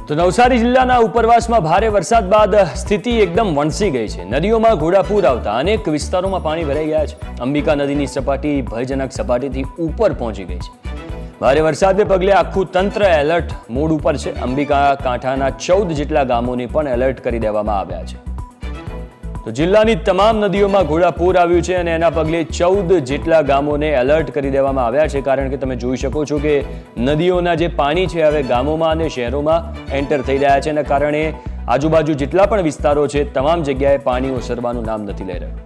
તો નવસારી જિલ્લાના ઉપરવાસમાં ભારે વરસાદ બાદ સ્થિતિ એકદમ વણસી ગઈ છે। નદીઓમાં ઘોડાપૂર આવતા અનેક વિસ્તારોમાં પાણી ભરાઈ ગયા છે। અંબિકા નદીની સપાટી ભયજનક સપાટીથી ઉપર પહોંચી ગઈ છે। ભારે વરસાદને પગલે આખું તંત્ર એલર્ટ મોડ ઉપર છે। અંબિકા કાંઠાના 14 જેટલા ગામોને પણ એલર્ટ કરી દેવામાં આવ્યા છે। તો જિલ્લાની તમામ નદીઓમાં ઘોડાપૂર આવ્યું છે અને એના પગલે 14 જેટલા ગામોને એલર્ટ કરી દેવામાં આવ્યા છે। કારણ કે તમે જોઈ શકો છો કે નદીઓના જે પાણી છે હવે ગામોમાં અને શહેરોમાં એન્ટર થઈ રહ્યા છે અને કારણે આજુબાજુ જેટલા પણ વિસ્તારો છે તમામ જગ્યાએ પાણી ઓસરવાનું નામ નથી લઈ રહ્યું।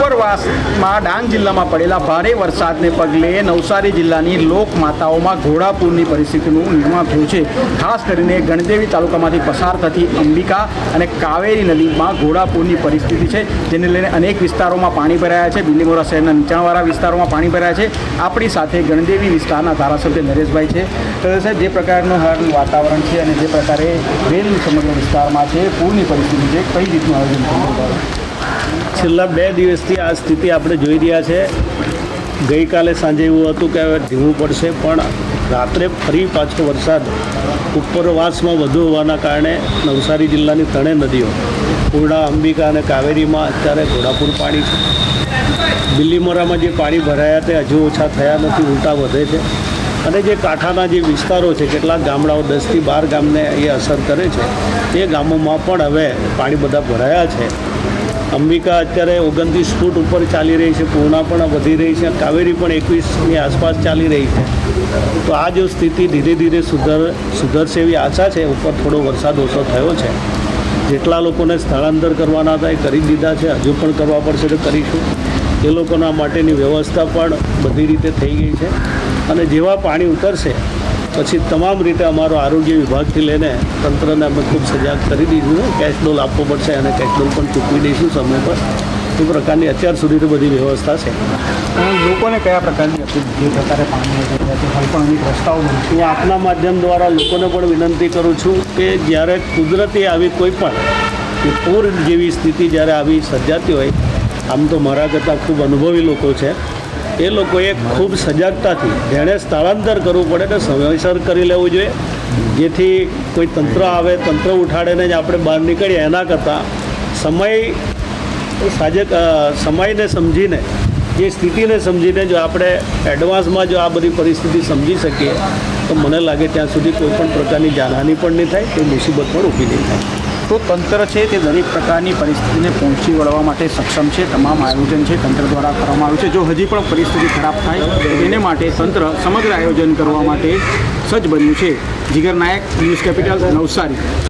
ઉપરવાસમાં ડાંગ જિલ્લામાં પડેલા ભારે વરસાદને પગલે નવસારી જિલ્લાની લોકમાતાઓમાં ઘોડાપૂરની પરિસ્થિતિનું નિર્માણ થયું છે। ખાસ કરીને ગણદેવી તાલુકામાંથી પસાર થતી અંબિકા અને કાવેરી નદીમાં ઘોડાપૂરની પરિસ્થિતિ છે, જેને લઈને અનેક વિસ્તારોમાં પાણી ભરાયા છે। બિલીમોરા શહેરના નીચાણવાળા વિસ્તારોમાં પાણી ભરાયા છે। આપણી સાથે ગણદેવી વિસ્તારના ધારાસભ્ય નરેશભાઈ છે। તો સાહેબ, જે પ્રકારનું હાલ વાતાવરણ છે અને જે પ્રકારે વેલ સમગ્ર વિસ્તારમાં છે, પૂરની પરિસ્થિતિ છે, કઈ રીતનું આયોજન થયું? છેલ્લા 2 દિવસથી આ સ્થિતિ આપણે જોઈ રહ્યા છે। ગઈકાલે સાંજે એવું હતું કે હવે ધીમું પડશે, પણ રાત્રે ફરી પાછો વરસાદ ઉપરવાસમાં વધુ હોવાના કારણે નવસારી જિલ્લાની ત્રણેય નદીઓ પૂર્ણા, અંબિકા અને કાવેરીમાં અત્યારે ઘોડાપૂર પાણી છે। બિલીમોરામાં જે પાણી ભરાયા તે હજુ ઓછા થયા નથી, ઉલટા વધે છે। અને જે કાંઠાના જે વિસ્તારો છે, કેટલાક ગામડાઓ 10 થી 12 ગામને એ અસર કરે છે, તે ગામોમાં પણ હવે પાણી બધા ભરાયા છે। અંબિકા અત્યારે 29 ફૂટ ઉપર ચાલી રહી છે, પૂર્ણા પણ વધી રહી છે, કાવેરી પણ 21ની આસપાસ ચાલી રહી છે। તો આ જો સ્થિતિ ધીરે ધીરે સુધરશે એવી આશા છે। ઉપર થોડો વરસાદ ઓછો થયો છે। જેટલા લોકોને સ્થળાંતર કરવાના હતા એ કરી દીધા છે, હજુ પણ કરવા પડશે તો કરીશું। એ લોકોના માટેની વ્યવસ્થા પણ બધી રીતે થઈ ગઈ છે અને જેવા પાણી ઉતરશે પછી તમામ રીતે અમારો આરોગ્ય વિભાગથી લઈને તંત્રને અમે ખૂબ સજાગ કરી દીધું। કેશ ડોલ આપવો પડશે અને કેશ ડોલ પણ ચૂકવી દઈશું સમય પર। એ પ્રકારની અત્યાર સુધી તો બધી વ્યવસ્થા છે। લોકોને કયા પ્રકારની જે પ્રકારે પાણી હાલ પણ અનેક રસ્તાઓ હું આપના માધ્યમ દ્વારા લોકોને પણ વિનંતી કરું છું કે જ્યારે કુદરતી આવી કોઈ પણ પૂર જેવી સ્થિતિ જ્યારે આવી સર્જાતી હોય, આમ તો મારા કરતાં ખૂબ અનુભવી લોકો છે, એ લોકોએ ખૂબ સજાગતાથી જેણે સ્થળાંતર કરવું પડે તો સમયસર કરી લેવું જોઈએ, જેથી કોઈ તંત્ર આવે, તંત્ર ઉઠાડીને જ આપણે બહાર નીકળીએ એના કરતાં સમયને સમજીને, જે સ્થિતિને સમજીને જો આપણે એડવાન્સમાં જો આ બધી પરિસ્થિતિ સમજી શકીએ તો મને લાગે ત્યાં સુધી કોઈ પણ પ્રકારની જાનહાનિ પણ નહીં થાય, કોઈ મુસીબત પણ ઊભી નહીં થાય। તો તંત્ર છે તે દરેક પ્રકારની પરિસ્થિતિને પહોંચી વળવા માટે સક્ષમ છે। તમામ આયોજન છે તંત્ર દ્વારા કરવામાં આવ્યું છે। જો હજી પણ પરિસ્થિતિ ખરાબ થાય તેને માટે તંત્ર સમગ્ર આયોજન કરવા માટે સજ્જ બન્યું છે। જીગર નાયક, ન્યૂઝ કેપિટલ, નવસારી।